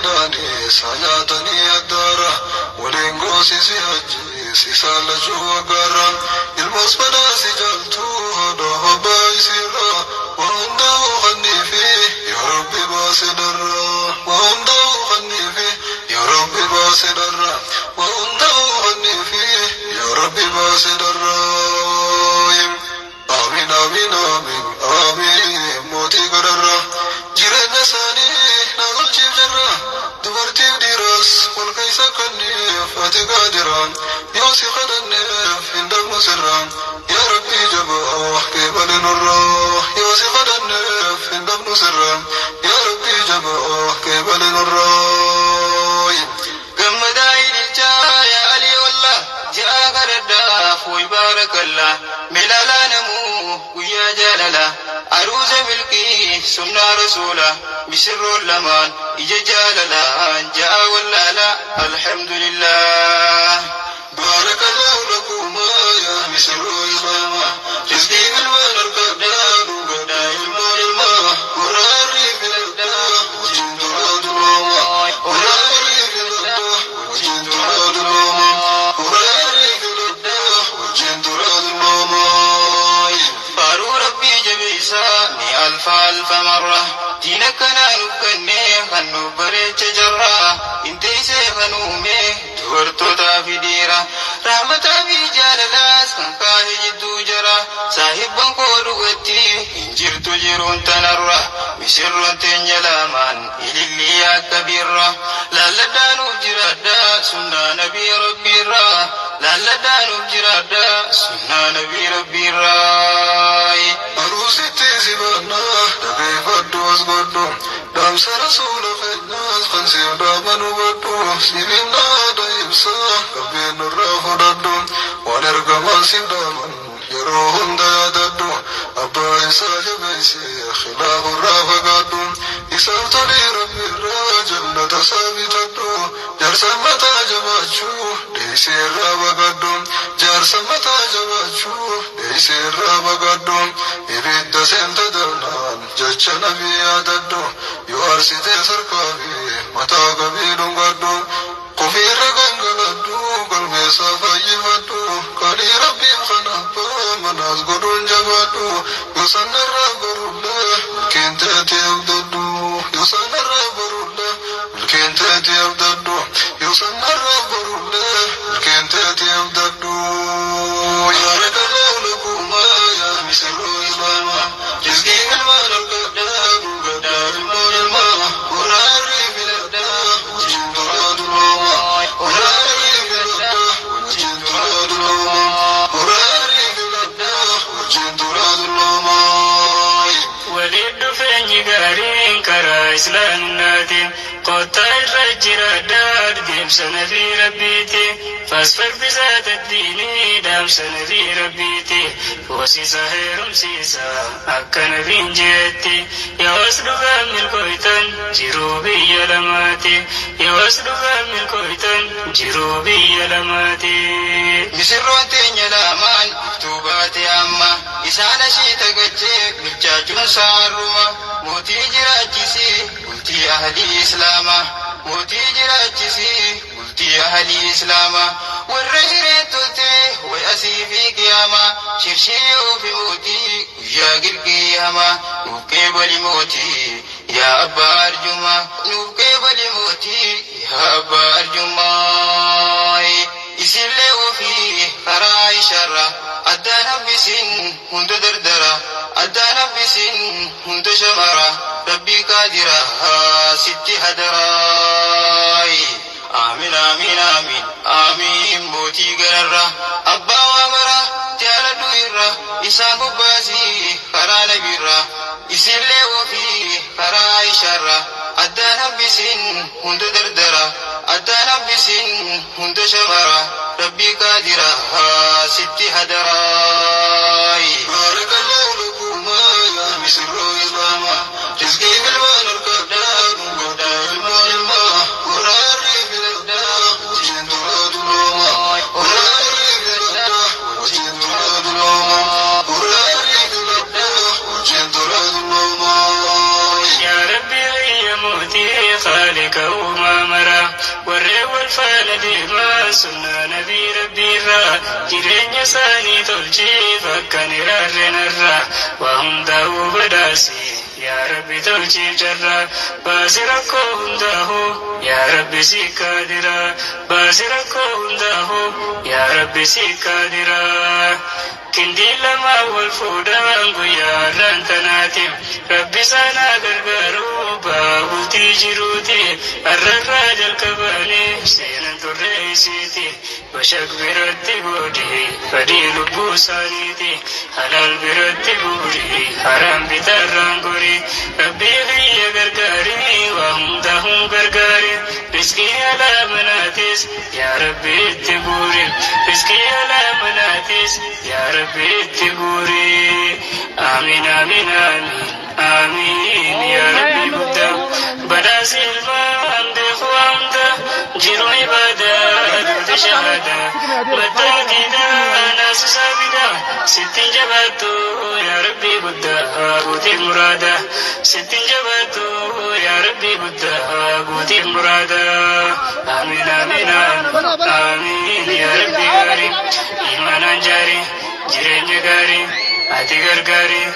midhaanii saanyatanii addaara waliin goosisi hajji si saalachuu waggaara ilmoos badhaasi jaaltuu haadha abbaa isiirra waa hundaa'uu kanniifi yaa rabbi baase darra waa hundaa'uu kanniifi yaa rabbi baase darra waa hundaa'uu kanniifi yaa rabbi baase darra. Amiin amiin amiin amiin mootii godharra jireenya isaanii na tolchiif jirra dubartiif dhiiras wal keessa kanneef ati gaadira yoo si kadhanneef hin dhabnu sirra yaa rabbii jabaa qeebale nurra yoo si kadhanneef hin dhabnu sirra yaa rabbii jabaa qeebale nurra. gammadaa ililchaa yaa alii wallah ja'a kadhadhaaf way baarakallah milaalaa namuu guyyaa jaalala aruuza milkii sunnaa rasuula misirroon lamaan ija jaalalaan ja'a wallaala alhamdulillah. baarakallahu lakuma yaa misirroo imaama rizqii ilmaan argadhaa dhugadhaa ilmaan ilmaa waraarrii filadhaa wajjin turaa durooma waraarrii filadhaa wajjin turaa durooma waraarrii filadhaa wajjin turaa durooma. faaruu rabbii jabeessaa ni alfa alfa marra diina kanaa nuuf kennee kan nuuf bareecha jarraa inteessee kan uume dubartootaa fi dhiira rahmataa fi jaalalaas kan kaa'e jidduu jara saahibban koo dhugatti hin jirtu jiruun tanarra misirroon teenya lamaan ilillii akka birra laalladhaa nuuf jiraadhaa sunnaa nabii rabbiirraa laalladhaa nuuf jiraadhaa sunnaa nabii rabbiirraa. aruusitti si baannaa dhageeffadhu as godhu dhaamsa rasuula keenyaas kan siif dhaaban hubadhu siifin dhaada ibsa qalbiin nurraa fudhadhu waan ergamaan siif dhaaban yeroo hunda yaadadhu abbaa isaa jabeessee khilaafurraa fagaadhu isaaf tolii rabbiirraa jannata isaa bitadhu jaarsa mataa jabaachuu deeseerraa bagadhu jaarsa mataa jabaachuu deeseerraa bagadhu ibidda seenta darnaan jecha nabii yaadadhu yoo arsitee sarkaa fi mataa qabii dhungadhu qofiirra gangaladhu qalbeessaa fayyifadhu qalii rabbiin kan abbaa manaas godhuun jabaadhu yoo sanarraa barullee milkeen teetii abdadhu yoo sanarraa barullee milkeen teetii abdadhu yoo sanarraa barullee milkeen teetii abdadhu. baarakallahu lakuma yaa misirroo imaama rizqii ilmaan argadhaa dhugadhaa ilmaan ilmaa waraarrii filadhaa wajjin turaa durooma waraarrii filadhaa wajjin turaa durooma waraarrii filadhaa wajjin turaa durooma. waliin dhufeenyi gaariin karaa islaaminaatiin kottaa irra jiraadhaa deemsa nabii rabbiiti fasfagdisaa taddiinii dhaamsa nabii rabbiiti hoosisa heerumsiisa akka nabiin jeetti yoos dhugaan milkooytan jiruu biyya lamaati yoos dhugaan milkooytan jiruu biyya lamaati. misirroon teenya lamaan iftuu baate amma isaan ashii tagachee bilchaachuun saarruma mootii jiraachisii bultii ahlii islaamaa mootii jiraachisii bultii ahlii islaamaa warra hireettotee way asii fi qiyaamaa shirshiyoo fi mootii guyyaa gilgii hamaa nuuf qeebali mootii yaa abbaa arjumaa nuuf qeebali mootii yaa abbaa arjumaa. isillee ofii karaa isharra addaan hambisiin hunda dardara addaan hambisiin hunda shamara rabbii qaadira sitti hadaraay. amiin amiin amiin amiin mootii gararra abbaa waamara jaaladhu irra isaan gubbaasii karaa nabiirra isillee ofii karaa isharra addaan hambisiin hunda dardara addaan hambisiin hunda shamara rabbii qaadira sitti hadaraay. baarakallahu lakuma yaa misirroo imaama rizqii ilmaan argadhaa dhugadhaa ilmaan ilmaa waraarrii filadhaa wajjin turaa durooma waraarrii filadhaa wajjin turaa durooma waraarrii filadhaa wajjin turaa durooma. yaa rabbi ya mootii خالق warreen wal faana deeman sunnaa nabii rabbiirraa jireenya isaanii tolchiif akka ni raarrenarraa waa hundaa'uu badhaasi yaa rabbi tolchiif jarraa baasi rakkoo hundaa'uu yaa rabbi si kaadiraa baasi rakkoo hundaa'uu yaa rabbi si kaadiraa kindii lamaa wal fuudhan guyyaa irraan tanaatiif rabbi isaanaa gargaaruu baabultii jiruuti arrarraa jalqabanii seenan turree isiiti bashak biratti goodii fadii lubbuu isaaniiti halaal biratti guurii haram bitarraan gorii rabbii biyya gargaarii waa hundaa'uu gargaarii riskii alaa manaatis yaa rabbi itti guuri riskii alaa manaatis yaa rabbi itti guuri amiin amiin amiin amiin yaa rabbi guddaa badhaasi ilmaan beeku hunda jiru ibaadaa duuti shahaadaa maddaan diidaa naasisaa bidaa sittiin jabaattu yaa rabbi guddaa guutiif muraadaa sittiin jabaattu yaa rabbi guddaa guutiif muraadaa amiin amiin amiin yaa rabbi gaarii imaanaan jaarii jireenya gaarii ati gargaarii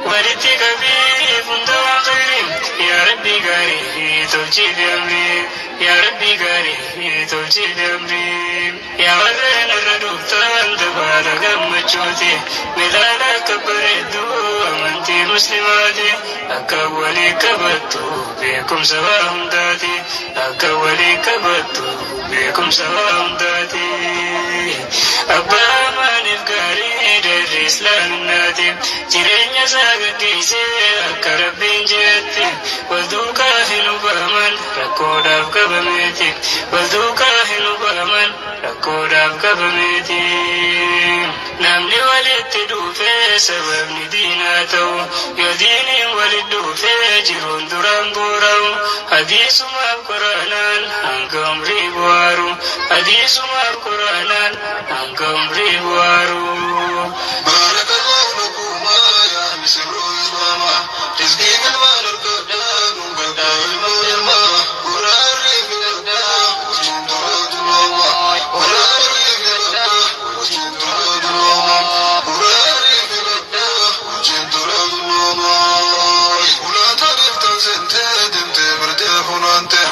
walitti qabii hunda waan khayrii yaa rabbi gaarii tolchiif amrii yaa rabbi gaarii tolchiif amrii yaa warreen irra dhuftan dabaala gammachuuti milaala akka bareedduu amantii muslimaati akka walii qabattu beekumsa waa hundaati akka walii qabattu beekumsa waa hundaati abbaa maaniif gaarii darri islaaminaatiif jireenya isaa gaggeessee akka rabbiin jeetti wal duukaa hin hubaman rakkoodhaaf qabameetiif wal duukaa hin hubaman rakkoodhaaf qabameetiif namni walitti dhufee sababni diinaa ta'u yoo diiniin walitti dhufee jiruun duraan boora'u hadiisumaaf quraanaan hanga umrii bu'aaru hadiisumaaf quraanaan hanga umrii bu'aaru. Barakallahu lakuma ya misru islama rizqi bilmal arqadan gada ilmu ilma qurari bilada usmin turadulama qurari bilada usmin turadulama qurari bilada usmin turadulama ula tarif tanzente demte berde hunante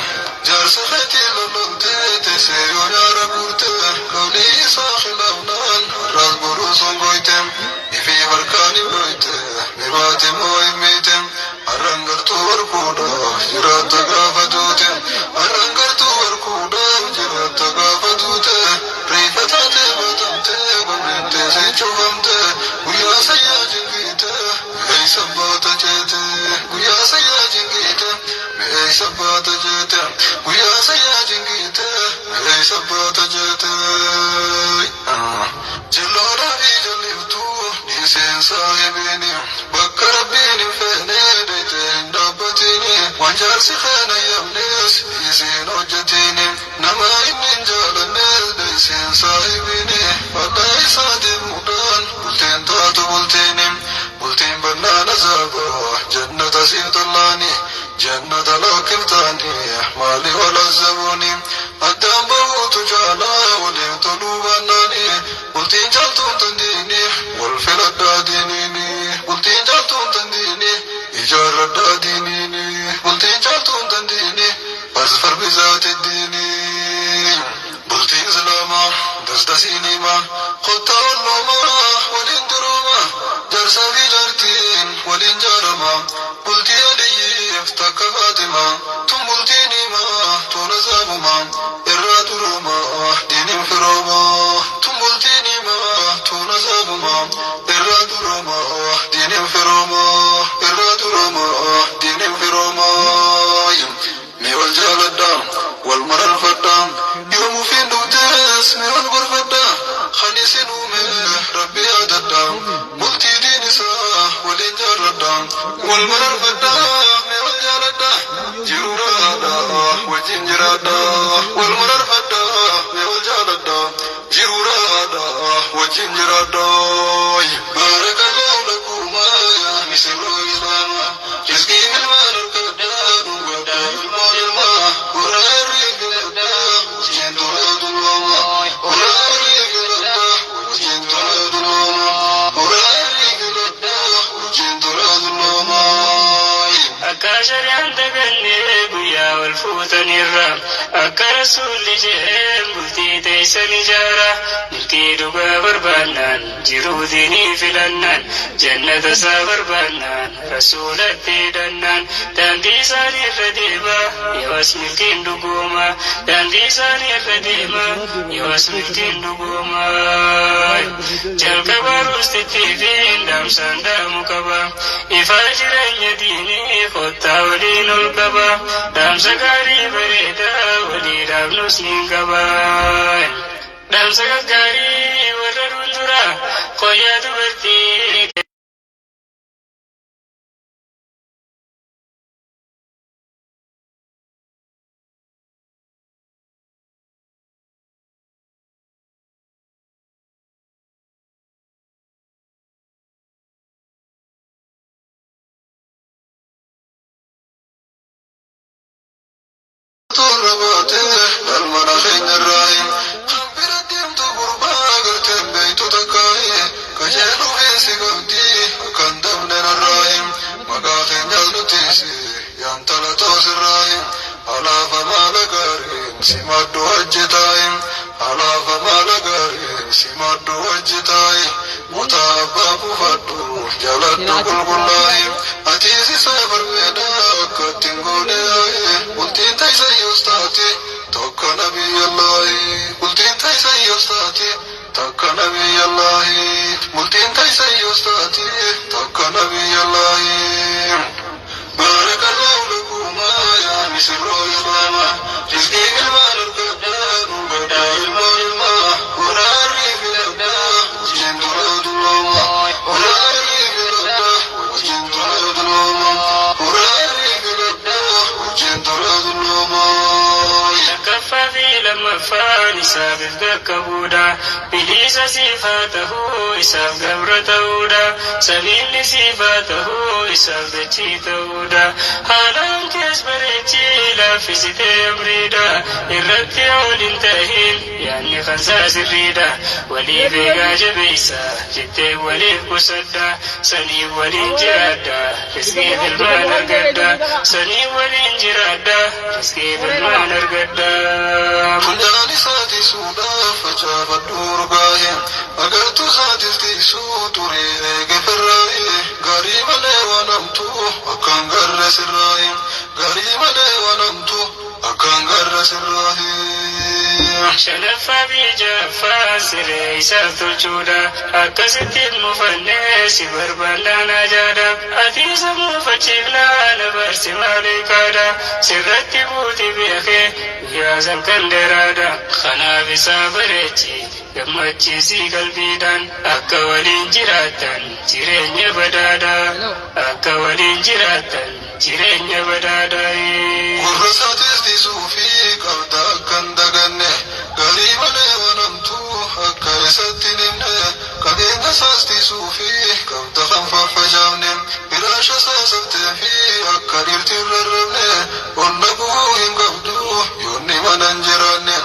jarsa khati lolonte teseyo yara kurte kawli sa khilafnan raz burusun goitem ifi barkani broite mirate moimitem arrangartu warkuda jirata gafadute arrangartu warkuda jirata gafadute rifatate batamte gomrente se chuvamte guya saya jingite ei sabata jete guya saya jingite ei sabata jete guya saya jingite ei sabata jete jallora fi jalliftu nisen sahibini bakka rabbiin fene dete dabbatini wanjarsi khana yamnes isin hojjetini nama innin jaalannes desen sahibini fadda isaati mudan bulteen taatu bulteeni bulteen bannaan azaaba jannata siftallani jannata lakkiftaani maali wal azabuni addaan bahuutu jaalaa waliin toluu bannaani bultiin jaaltuun tandiini wal filadhaa diiniini bultiin jaaltuun tandiini ijaarradhaa diiniini bultiin jaaltuun tandiini as farbisaati diini bultiin islaamaa dasdasiinima qottaa olluumaa waliin duruuma jarsaa fi jaartiin waliin jaarama bultii adiyyiif takka faatima tun bultiin himaa tun azaabuma irraa duruuma diiniin firooma tun bultiin himaa tun azaabuma irraa duruuma diiniin firooma irraa duruuma diiniin firooma mi wal jaaladha wal mararfadha yoomuu fi dhuftes mi wal gorfadha khaniisin uume rabbi yaadadha bultii diin isaa waliin jaarradha wal mararfadha mi wal jaaladha jiruuraadha wajjin jiraadha wal mararfadha mi wal jaaladha jiruuraadha wajjin jiraadha barakallahu lakuma ya misru islama rizqi bilmal arqadan gada ilmu ilma qurari bilada shari'aan dagannee guyyaa wal fuutanirra akka rasuulli jedheen bultii teessan ijaara milkii dhugaa barbaannaan jiruu diinii filannaan jannata isaa barbaannaan rasuulatti hidhannaan daandii isaanii irra deema yoos milkiin dhugooma daandii isaanii irra deema yoos milkiin dhugooma jalqaba ruustittii fi dhaamsaan dhaamu qaba ifaa jireenya diinii kottaa waliin ol qaba dhaamsa gaarii bareedaa walii dhaabnus niin qaba dhaamsa gaggaarii warra duundura qoyaa dubartii Rabate almana khayna rahim khabira dimtu qurba galten baytu takai kajelu fi gauti kan damna rahim maga khayna lutisi yan tala tos rahim ala fa malagarin simadu ajtaim ala fa malagarin simadu ajtai mutababu fatu jalatu kulkullahi atisi sabar weda katingole ultin taisa yustati tokka nabiy allah ultin taisa yustati tokka nabiy allah ultin taisa yustati tokka nabiy allah barakallahu lakuma ya misru islama rizqi ilmal qadar badal ilma qurari fil abda jindurudullah qurari fil abda jindurudullah qurari fil abda jindurudullah كفافي لما فاني سابف دكبودا بليس صفاته إساف قبرتودا سبيل صفاته إساف دجيتودا حالان كيس بريتي لا فيزيتي أمريدا الرتي عود انتهين يعني خنساس الريدا ولي بيقا جبيسا جتي ولي قسدا سني ولي جرادا رزقي بالمان أرقدا سني ولي جرادا رزقي بالمان أرقدا Kunjani saati suda facafa durgahe agar tu saati tisu turi ege ferrahe gari male wanamtu akan garra sirrahe gari male wanamtu akan garra sirrahe شلفا بجفا سري سافت الجودا أكست المفنس بربانا جادا أتيس مفتشبنا نبرس مالكادا سرت بوتي بيخي يا زمكن درادا خنا بسابرتي gammachiisii qalbiidhaan akka waliin jiraattan jireenya badaadaa akka waliin jiraattan jireenya badaadaa gurra saatis tisuu fi qabda akkan daganne garii malee wanamtu akka isatti nimne qabeenya saas tisuu fi qabda kan faffacaafne biraasha saasabtee fi akka dhirtiin rarrabne onna bu'uu hin qabdu yoonni manan jiraanne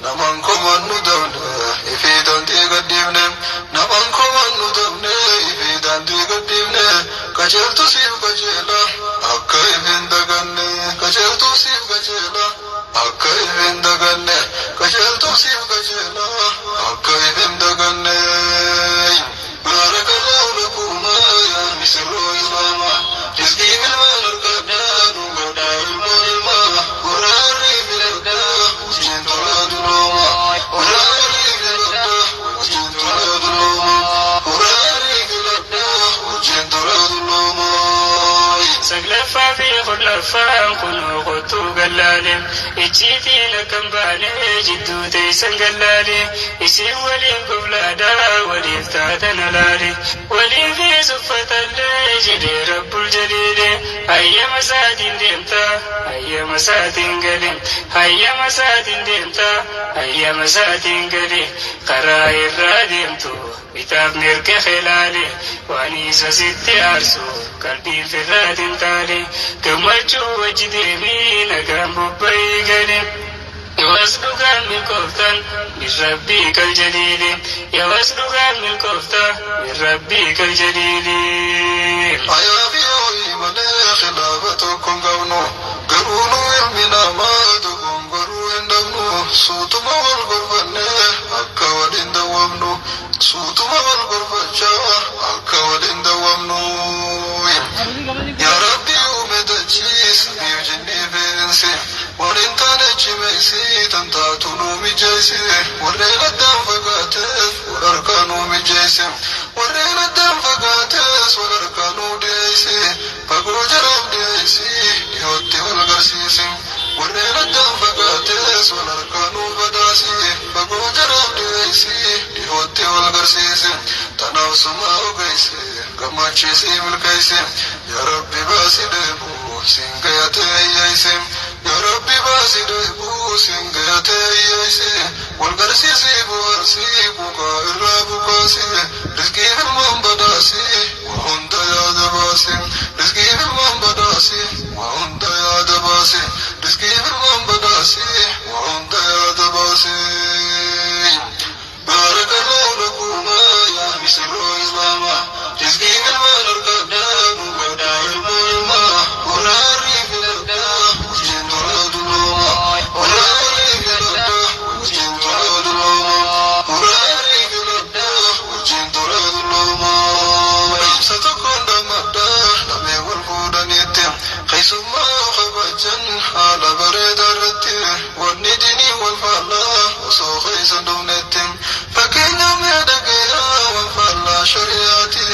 naman koman nu dabne ifi dantii gaddifne naman koman nu dabne ifi dantii gaddifne qajeeltu siif qajeela akka ifin daganne qajeeltu siif qajeela akka ifin daganne qajeeltu siif qajeela akka ifin daganne barakallahu lakuma ya misru islama rizqi bilman arqada nugada ilma qurari fil abda jinturaduluma qurari fil abda jinturaduluma qurari fil abda jinturaduluma سقلفا في خلفا كنو قطو قلالي إجيتي لكم باني جدو تيسن قلالي إسي ولي قبلادا ولي افتاتنا لالي ولي في صفة اللي جدي رب الجليل هيا مساتين ديمتا هيا مساتين قليم هيا مساتين ديمتا هيا مساتين قليم قرائر را ديمتو بتاب مرك خلالي وانيسا ستي أرسو قلبي في الراد تالي كمجو وجديني نقام ببي قليم يوصلك من كفتن من ربك الجليل يوصلك من كفتن من ربك الجليل أيا في أوي من خلافة fangavnu garunu ilminama tukun garu hindavnu sutuma wal gorfanne akka walin dawamnu sutuma wal gorfacha akka walin dawamnu ya rabbi umedachis bijinni fense walin tane chimesi tantatu nu mijesi warrela dam fagates wararkanu mijesi warrela dam fagates wararkanu deisi pago jaram deisi yotti walgarsisi warrela dam fagates wararkanu badasi pago jaram deisi yotti walgarsisi tanav suma ugaisi gamachisi milkaisi ya rabbi basidebu singayate yaisi ya rabbi basidebu singayate yaisi walgarsisi buarsi buka irra bukasi rizki bilman badasi wa hunda yada basi rizki bilman badasi wa hunda yada basi rizki bilman badasi wa hunda yada basi barakallahu lakuma ya misru islama rizki bilman arkada nubada ilma warari filada ujindulama warari filada ujindulama warari filada ujindulama satakonda madda lame walfudanite qaisuma khabajan hala baredarati wanidini walfala waso qaisan dumnetim fakenya medagaya walfala shariati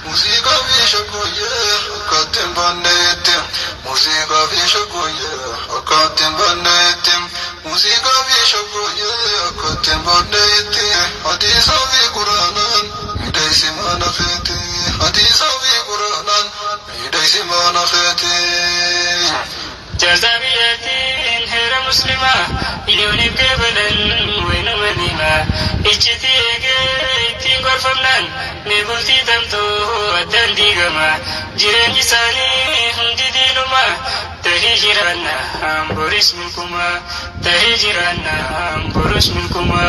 musika fi shakoye akatem banete musika fi shakoye akatem banete musika fi shakoye akatem banete hadisa fi quranan midaisi mana khete hadisa fi quranan midaisi mana khete جزابيتين هير مسلمة يوني قبلا وين منيمة إجتي إجتي غرفمنان نبلتي دمتو ودن ديغما جيراني ساني هندي دينما تهجرانا بورس منكما تهجرانا بورس منكما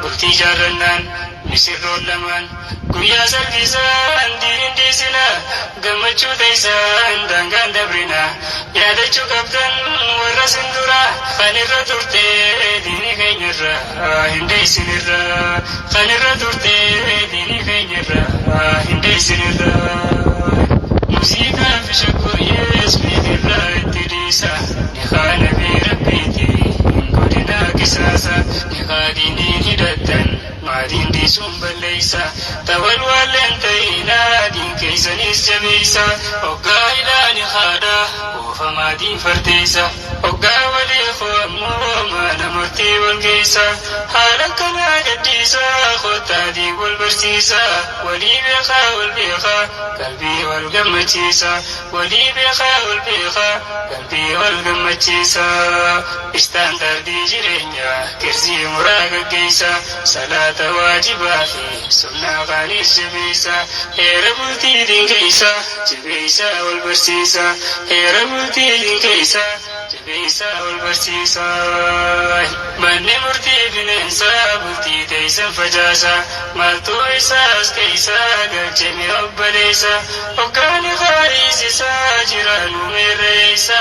بلتي جارنان نسر لمن guyyaa sarkiisaan diin deesina gammachuu teessaan daangaan dabrina yaadachuu qabdan warra sindura kan irra turte diini keenyarra hin deessinirra kan irra turte diini keenyarra hin deessinirra muuziqaa fi shaggooyyees miidhirra itti dhiisa niqaa nabii rabbiiti hin godhinaa qisaasa niqaa diiniin hidhattan maadiin diisuun balleeysa tawal walleen ta'inaa diin keeysanis jabeeysa hoggaa ilaani haadha oofa maadiin fardeeysa hoggaa waleefo ammoo maana murtii wal geeysa haala kanaa gaddiisa kottaa diin wal barsiisa walii beekaa wal beekaa qalbii wal gammachiisa walii beekaa wal beekaa qalbii wal gammachiisa istaandardii jireenyaa kirzii muraa gaggeeysa salaata waajibaa fi sunnaa qaaliis jabeeysa heera bultii dinkeeysa jabeeysa wal barsiisa heera bultii dinkeeysa jabeeysa wal barsiisa manni murtii bineensa bultii teeysan facaasa maaltuu isaas keeysa galcheme obbaleeysa hoggaani qaariisisa jiraanu meerreeysa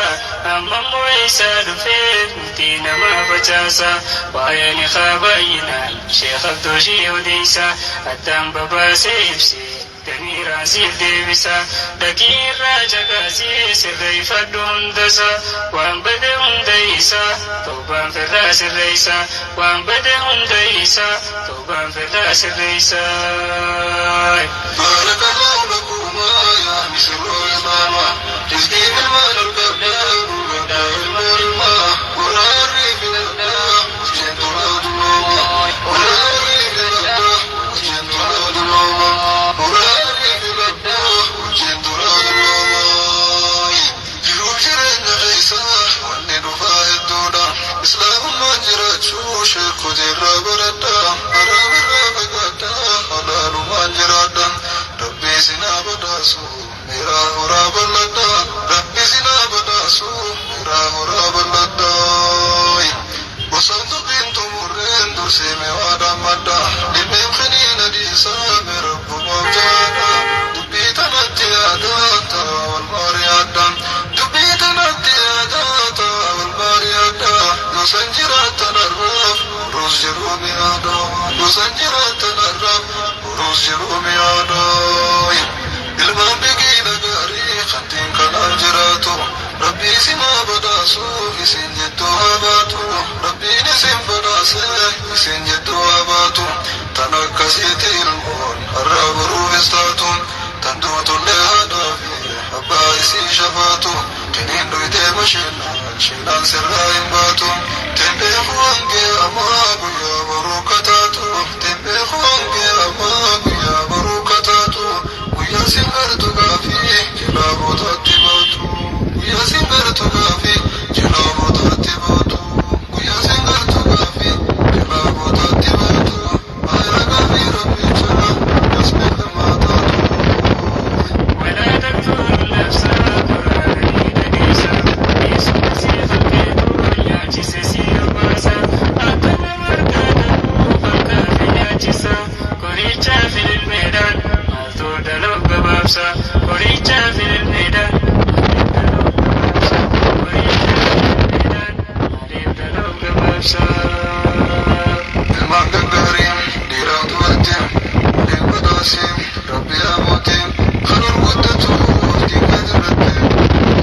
ammammoo eeysa dhufee bultii namaa facaasa waayani qaabaayinaan sheekh abdooshii odeysa addaan babaasee ibsi damiiraan siif deebisa dhaqii irraa caqasii sirreeffadhu hundasa waan bade hunda isa tawbaan firraa sirreeysa waan bade hunda isa tawbaan firraa sirreeysa barakallahu lakuma ya misru islama rizki bilman arkada nubada ilma warari filada ujindulama warari filada ujindulama warari filada ujindulama jiruu jireenya keeysa wanni dhufaa hedduudha islaamummaan jiraachuu sheekota irraa baradha haraam irraa fagaadha halaalumaan jiraadha jiru mi'aada gosan jiraatan har'a boruus jiru mi'aada ilmaan dhigiina gaarii kantiin kanaan jiraatu rabbii simaa badhaasuuf isin jettuu haa baatu rabbiin isin badhaase isin jettuu haa baatu tan akkasiiti ilmoon har'a boruufis taatu tan duutullee haadhaa fi abbaa isii shafaatu kiniin dhuyitee mashiinaan sirraa hin baatu tembeeku hangee ammaa guyyaa boruu kataatu tembeeku hangee ammaa guyyaa boruu kataatu guyyaa sin gartu gaafii jalaa bootaatti baatu guyyaa sin gartu gaafii jalaa bootaatti baatu guyyaa sin gartu gaafii jalaa bootaatti baatu baay'ee gaafii rabbicha asbee namaa taatu. ولا تقتلوا النفس قرآني دقيسا يسوع سيف البيت يعجز سير باسا أكل مركاته فالكافي يعجزا كوريتشا في الميدان مالتو دلو بابسا كوريتشا في الميدان ilmaan gaggaariin dhiiraa dubartiin waliin badhaasiin rabbi amootiin kan ol guddatu waqtiin gad irratti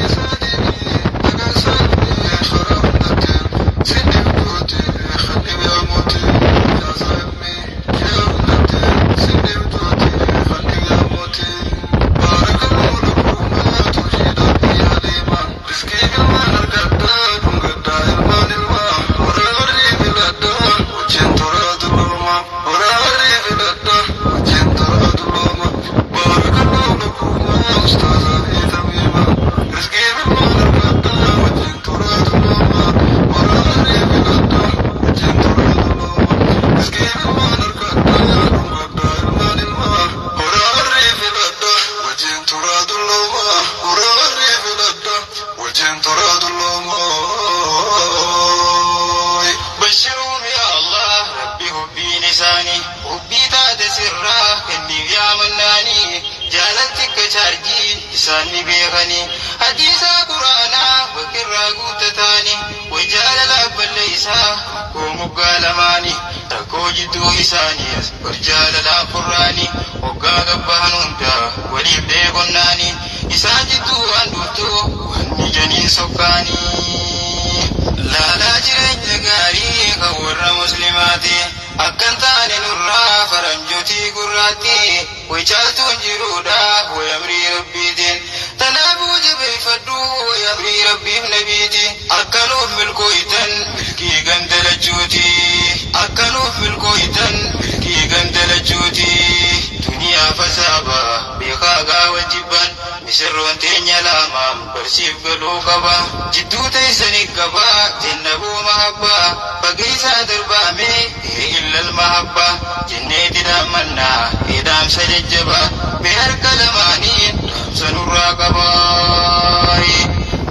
isaa deebii dhagaa isaanii karaa hundattiin sinni bidootii kan dhibe amootiin jaasaa ilmii ji'a hundattiin sinni bidootii kan dhibe amootiin baarakaluu lubbuumaa tolchiidhaa biyya deemaa riskii ilmaan argaddaa dhungaddaa ilmaan ilmaa horaa horii filadhaa wajjin toraa dulooma horaa horii filadhaa wajjin toraa dulooma baarakaluu lubbuumaa ustaazaa fi tamiima riskii ilmaan argaddaa wajjin toraa dulooma horaa horii filadhaa wajjin toraa dulooma riskii ilmaan argaddaa dhungaddaa ilmaan ilmaa horaa horii filadhaa wajjin toraa dulooma horaa horii filadhaa wajjin toraa dulooma. بشروا يا الله ربي حبي لساني حبي تاد سرا كني يا مناني جالتك شارجي لساني بيغني حديثا قرانا بكرا قوتتاني وجال الأب ليسا قوم قالماني تكو جدو إساني ورجال الأفراني وقا قبان هندا وليب ديقناني إسان جدو أندوتو واني جنين سكاني لا jireenya gaarii kan warra muslimaati akkan taane nurraa faranjootii gurraatti way caaltuun jiruudha way amrii rabbiitiin tanaafuu jabeeffadhu way amrii rabbiif nabiiti akkanuuf milkooytan milkii gandalachuuti akkanuuf milkooytan milkii gandalachuuti duniyaa fasaaba beekaa gaawa jibban misirroon teenya laamaan barsiif galuu qaba jidduu teessanii qaba jennabuu mahabbaa fageessaa darbaame illal mahabbaa jenneeti daamannaa eedaamsa jajjaba bee harka lamaaniin dhaamsa nurraa qabaa.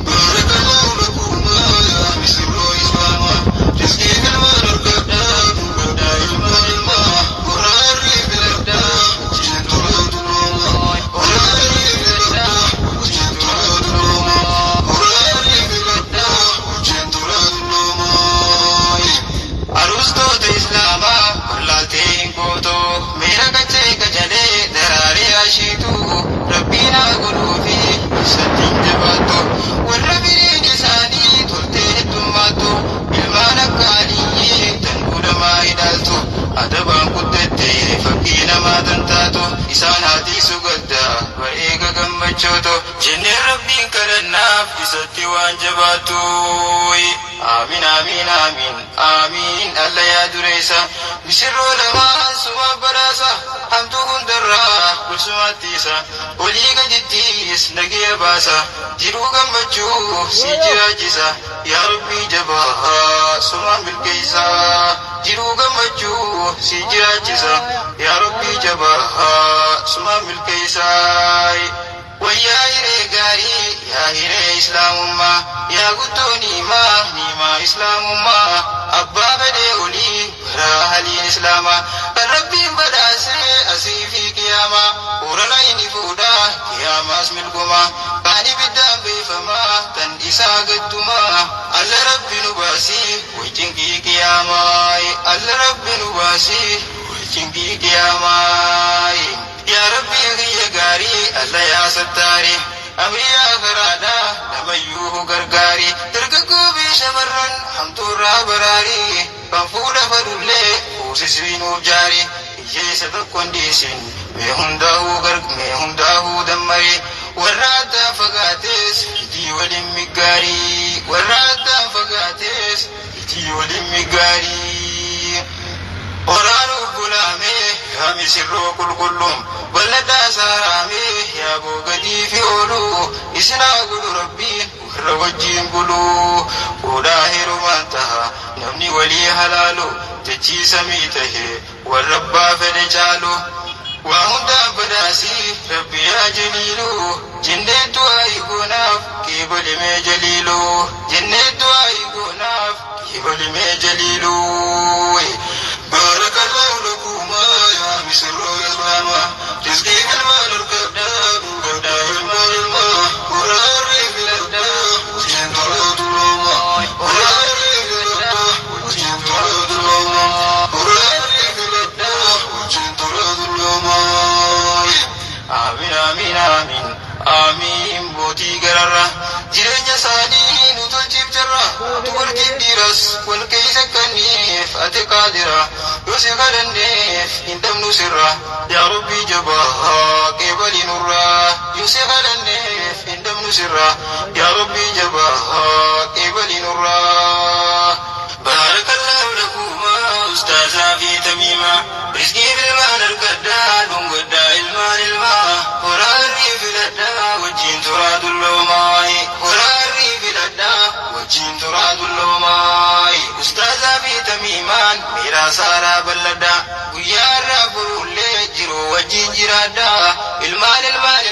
baarakaluu lubbuumaa yaa misirroo islaamaa riskii ilmaan argadhaa dhungadhaa ilmaan ilmaa horaa horii filadhaa wajjin toraa dulooma horaa horii filadhaa wajjin toraa dulooma horaa horii filadhaa wajjin toraa dulooma. Arustoota islaamaa wallaaltee hin gooto meera qachee qacalee daraaree ashiitu rabbiin haa godhuufi isattiin jabaattu warra biriin isaanii toltee heddummaattu ilmaan akka aliyyii tan godhamaa hidhaaltu adabaan guddattee fakkii namaa tan taatu isaan haatii sugaddaa bareega gammachooto jenneen rabbiin kadhannaaf isatti waan jabaattu. آمين آمين آمين آمين الله يا دريسا بسر لما سما براسا حمدكم درا بسماتيسا وليك جديس نجي باسا جرو غمجو سيجرا جيسا يا ربي جباها سما بالكيسا جرو غمجو سيجرا جيسا يا ربي جباها سما بالكيسا ويا هيري غاري يا هيري إسلام ما يا قدو نيما إسلام ما أبا بدي أولي برا هلي إسلاما الربي بداسي أسي في قياما ورنا ينفودا قياما اسم القما باني بدام بيفما تن إسا قدما الله ربي نباسي ويتنكي قياما alla rabbi nu baasi wajjinbii qiyaamaayi yaa rabbi kiyya gaarii alla yaa sattaari amriyaa karaadha namayyuu gargaari dargaggoo fi shamarran hamtuurraa baraari kan fuudha fadullee fuusiswiinuuf jaari hiyyeessa tokkon dhiisin mee hundaahuu dammari warra addaan fagaatees itii waliin miggaarii warra addaan fagaatees itii waliin miggaarii oraanuuf bulaamee yaa misirroo qulqulluun bal'adhaa saaraamee yaa boogadii fi ooluu isinaa godhu rabbiin warra wajjiin buluu fuudhaa heerumaan taha namni walii halaalu jechii samii tahee warra abbaa fedhe caalu waa hundaan badaasii rabbi yaa jaliilu jenneetu aayigoonaaf keebalimee jaliilu jenneetu aayigoonaaf keebalimee jaliilu baarakallahu lakuma yaa misirroo islaama rizqii ilmaan argadhaa dhugadhaa ilmaan ilmaa waraarree filadhaa wajjin tolaa dulooma waraarree filadhaa wajjin tolaa dulooma waraarree filadhaa wajjin tolaa dulooma. Amiin amiin amiin amiin bootii gararra jireenya isaanii nu tolchiif jirra tu walqiif dhiiras wal keessa kanniif ati qaadira yoo si kadhanneef hin dhabnu sirra yaa rabbii jabaa qeebalii nurra yoo si kadhanneef hin dhabnu sirra yaa rabbii jabaa qeebalii nurra. Baarakallahu lakuma ustaazaa fi tamiima rizqii ilmaan argadhaa dhungadhaa ilmaan ilmaa waraarrii filadhaa wajjin turaa dulloomaay waraarrii filadhaa wajjin turaa dulloomaay ustaazaa fi tamiimaan miiraa saaraa bal'adhaa guyyaa irraa burullee jiruu wajjin jiraadhaa ilmaan ilmaan